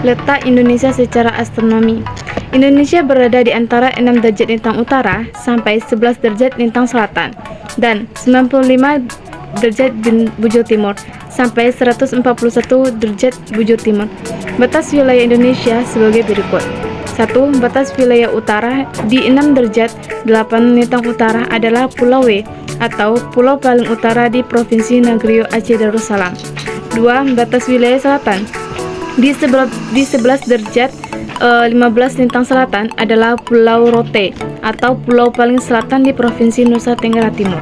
Letak Indonesia secara astronomi. Indonesia berada di antara 6 derajat lintang utara sampai 11 derajat lintang selatan dan 95 derajat bujur timur sampai 141 derajat bujur timur. Batas wilayah Indonesia sebagai berikut. 1. Batas wilayah utara di 6 derajat 8 lintang utara adalah Pulau W atau pulau paling utara di Provinsi Negeri Aceh Darussalam. 2. Batas wilayah selatan di 11 derajat 15 lintang selatan adalah Pulau Rote atau pulau paling selatan di Provinsi Nusa Tenggara Timur.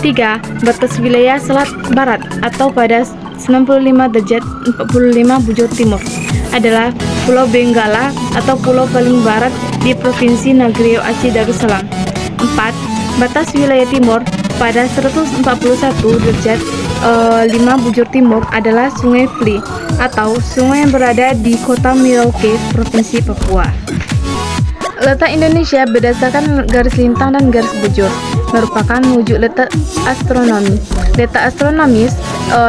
3. Batas wilayah selat barat atau pada 95 derajat 45 bujur timur adalah Pulau Benggala atau pulau paling barat di Provinsi Negeri Aceh Darussalam. 4. Batas wilayah timur pada 141 derajat 5 bujur timur adalah Sungai Fli atau sungai yang berada di kota Merauke, Provinsi Papua. Letak Indonesia berdasarkan garis lintang dan garis bujur merupakan wujud letak astronomi. Letak astronomis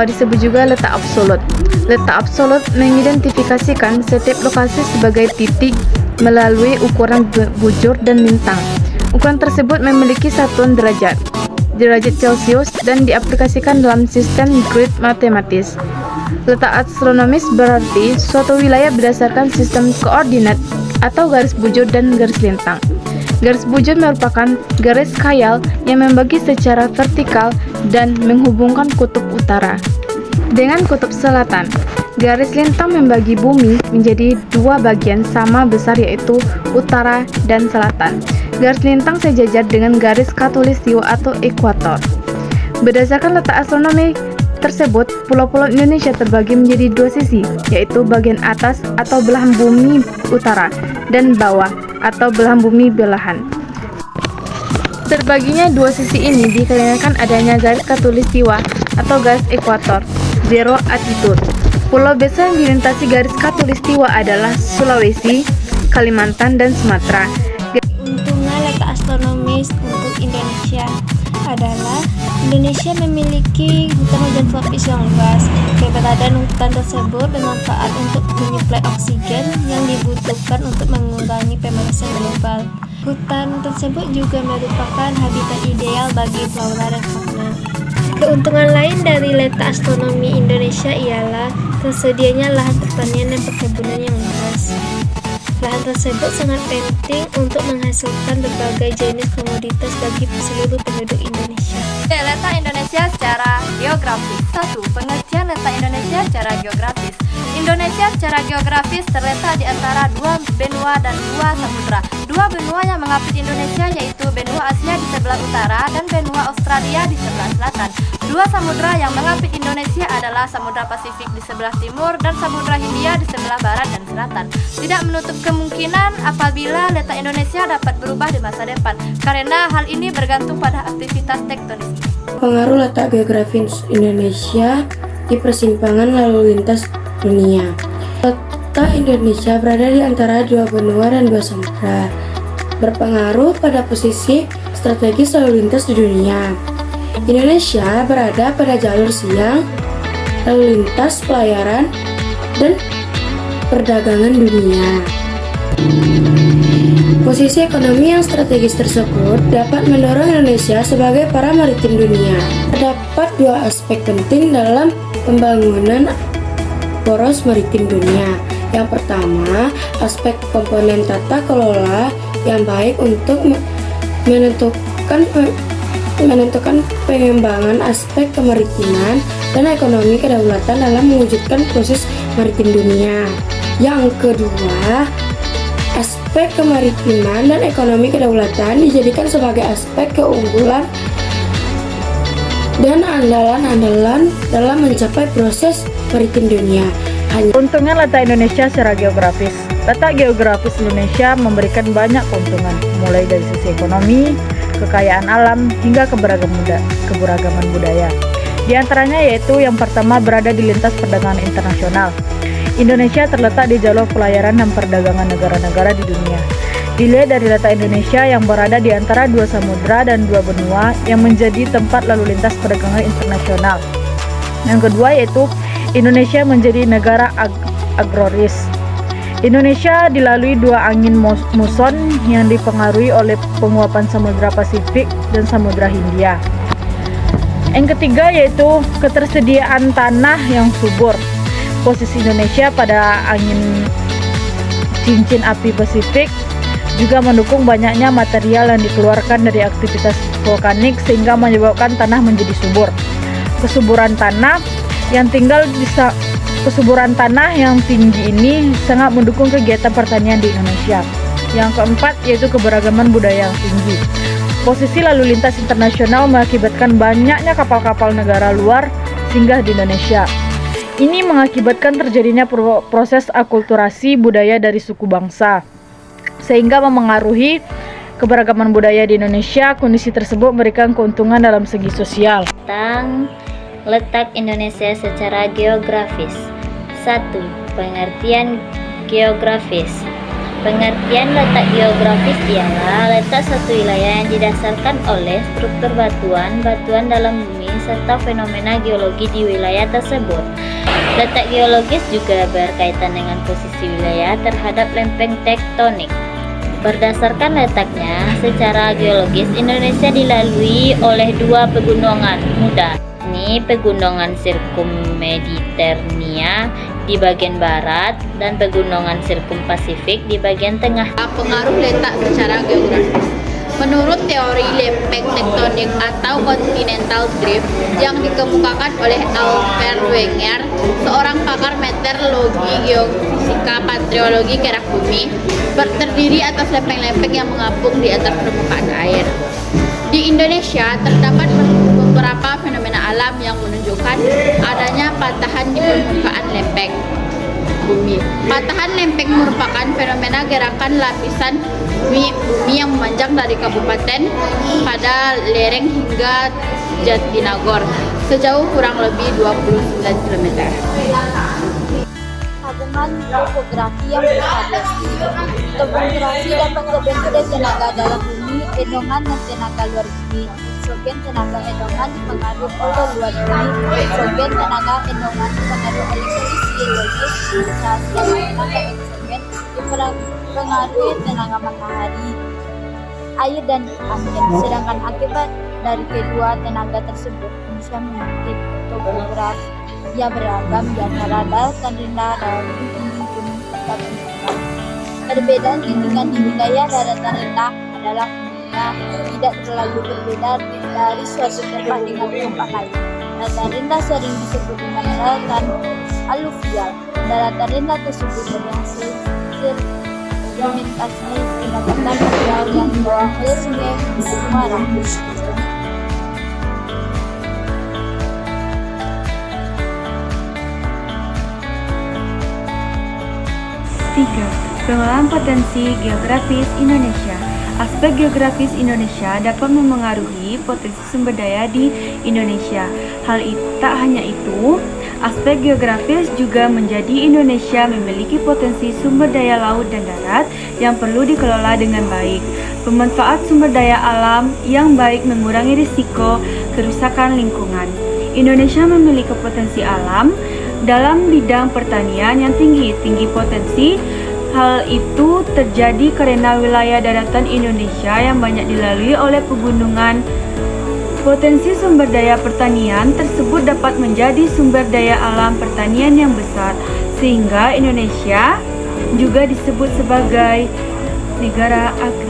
disebut juga letak absolut. Letak absolut mengidentifikasikan setiap lokasi sebagai titik melalui ukuran bujur dan lintang. Ukuran tersebut memiliki satuan derajat Celcius dan diaplikasikan dalam sistem grid matematis. Letak astronomis berarti suatu wilayah berdasarkan sistem koordinat atau garis bujur dan garis lintang. Garis bujur merupakan garis khayal yang membagi secara vertikal dan menghubungkan kutub utara dengan kutub selatan. Garis lintang membagi bumi menjadi dua bagian sama besar yaitu utara dan selatan. Garis lintang sejajar dengan garis khatulistiwa atau ekuator. Berdasarkan letak astronomi tersebut, pulau-pulau Indonesia terbagi menjadi dua sisi, yaitu bagian atas atau belahan bumi utara dan bawah atau belahan bumi belahan. Terbaginya dua sisi ini dikarenakan adanya garis khatulistiwa atau garis ekuator, zero altitude. Pulau besar yang dilintasi garis khatulistiwa adalah Sulawesi, Kalimantan, dan Sumatera. Keuntungan letak astronomis untuk Indonesia adalah Indonesia memiliki hutan hujan tropis yang luas. Keberadaan hutan tersebut bermanfaat untuk menyuplai oksigen yang dibutuhkan untuk mengurangi pemanasan global. Hutan tersebut juga merupakan habitat ideal bagi flora dan fauna. Keuntungan lain dari letak astronomi Indonesia ialah tersedianya lahan pertanian dan perkebunan yang luas. Lahan tersebut sangat penting untuk menghasilkan berbagai jenis komoditas bagi seluruh penduduk Indonesia. Letak Indonesia secara geografis. 1. Pengertian letak Indonesia secara geografis. Indonesia secara geografis terletak di antara dua benua dan dua samudra. Dua benua yang mengapit Indonesia yaitu benua Asia di sebelah utara dan benua Australia di sebelah selatan. Dua samudra yang mengapit Indonesia adalah Samudra Pasifik di sebelah timur dan Samudra Hindia di sebelah barat dan selatan. Tidak menutup kemungkinan apabila letak Indonesia dapat berubah di masa depan, karena hal ini bergantung pada aktivitas tektonis. Pengaruh letak geografis Indonesia di persimpangan lalu lintas dunia. Letak Indonesia berada di antara dua benua dan dua samudra, berpengaruh pada posisi strategis lalu lintas di dunia. Indonesia berada pada jalur siang lalu lintas pelayaran dan perdagangan dunia. Posisi ekonomi yang strategis tersebut dapat mendorong Indonesia sebagai para maritim dunia. Terdapat dua aspek penting dalam pembangunan poros maritim dunia. Yang pertama, aspek komponen tata kelola yang baik untuk menentukan pengembangan aspek kemaritiman dan ekonomi kedaulatan dalam mewujudkan proses maritim dunia. Yang kedua, aspek kemaritiman dan ekonomi kedaulatan dijadikan sebagai aspek keunggulan dan andalan-andalan dalam mencapai proses maritim dunia. Keuntungan letak Indonesia secara geografis. Letak geografis Indonesia memberikan banyak keuntungan, mulai dari sisi ekonomi, kekayaan alam, hingga keberagaman budaya. Di antaranya yaitu yang pertama berada di lintas perdagangan internasional. Indonesia terletak di jalur pelayaran dan perdagangan negara-negara di dunia. Dilihat dari letak Indonesia yang berada di antara dua samudra dan dua benua yang menjadi tempat lalu lintas perdagangan internasional. Yang kedua yaitu Indonesia menjadi negara agraris. Indonesia dilalui dua angin muson yang dipengaruhi oleh penguapan Samudra Pasifik dan Samudra Hindia. Yang ketiga yaitu ketersediaan tanah yang subur. Posisi Indonesia pada angin cincin api Pasifik juga mendukung banyaknya material yang dikeluarkan dari aktivitas vulkanik sehingga menyebabkan tanah menjadi subur. Kesuburan tanah yang tinggi ini sangat mendukung kegiatan pertanian di Indonesia. Yang keempat yaitu keberagaman budaya yang tinggi. Posisi lalu lintas internasional mengakibatkan banyaknya kapal-kapal negara luar singgah di Indonesia. Ini mengakibatkan terjadinya proses akulturasi budaya dari suku bangsa, sehingga memengaruhi keberagaman budaya di Indonesia. Kondisi tersebut memberikan keuntungan dalam segi sosial. Tentang letak Indonesia secara geografis. 1. Pengertian geografis. Pengertian letak geografis ialah letak suatu wilayah yang didasarkan oleh struktur batuan dalam bumi serta fenomena geologi di wilayah tersebut. Letak geologis juga berkaitan dengan posisi wilayah terhadap lempeng tektonik. Berdasarkan letaknya, secara geologis Indonesia dilalui oleh dua pegunungan muda. Ini pegunungan Sirkummediterania di bagian barat dan pegunungan Sirkumpasifik di bagian tengah. Pengaruh letak secara geografis. Menurut teori lempeng tektonik atau continental drift yang dikemukakan oleh Alfred Wegener, seorang pakar meteorologi, geofisika, patreologi kerak bumi, terdiri atas lempeng-lempeng yang mengapung di atas permukaan air. Di Indonesia terdapat beberapa fenomena alam yang menunjukkan adanya patahan di permukaan lempeng bumi. Patahan lempeng merupakan fenomena gerakan lapisan bumi yang memanjang dari kabupaten pada lereng hingga Jatinangor sejauh kurang lebih 29 km. Tabungan topografi yang bervariasi. Topografi dapat terbentuk dari tenaga dalam bumi, endongan dan tenaga luar bumi. Eksogen tenaga endongan dipengaruhi oleh luar bumi, eksogen tenaga endongan dipengaruhi oleh kondisi geologis, sedangkan tenaga eksogen dipengaruhi tenaga matahari, air dan angin. Sedangkan akibat dari kedua tenaga tersebut bisa memiliki topografi yang beragam di antara daratan rendah dan gunung-gunung serta gunung. Perbedaan ketinggian di wilayah daratan rendah adalah tidak terlalu berbeda dari suatu tempat dengan tempat lain. Daratan rendah sering disebut dengan daratan aluvial. Daratan rendah tersebut berhasil sedimentasi pendapatan material yang dibawa oleh sungai Muara. 3. Pengelolaan potensi geografis Indonesia. Aspek geografis Indonesia dapat memengaruhi potensi sumber daya di Indonesia. Tak hanya itu, aspek geografis juga menjadi Indonesia memiliki potensi sumber daya laut dan darat yang perlu dikelola dengan baik. Pemanfaat sumber daya alam yang baik mengurangi risiko kerusakan lingkungan. Indonesia memiliki potensi alam dalam bidang pertanian yang tinggi potensi. Hal itu terjadi karena wilayah daratan Indonesia yang banyak dilalui oleh pegunungan. Potensi sumber daya pertanian tersebut dapat menjadi sumber daya alam pertanian yang besar, sehingga Indonesia juga disebut sebagai negara agri.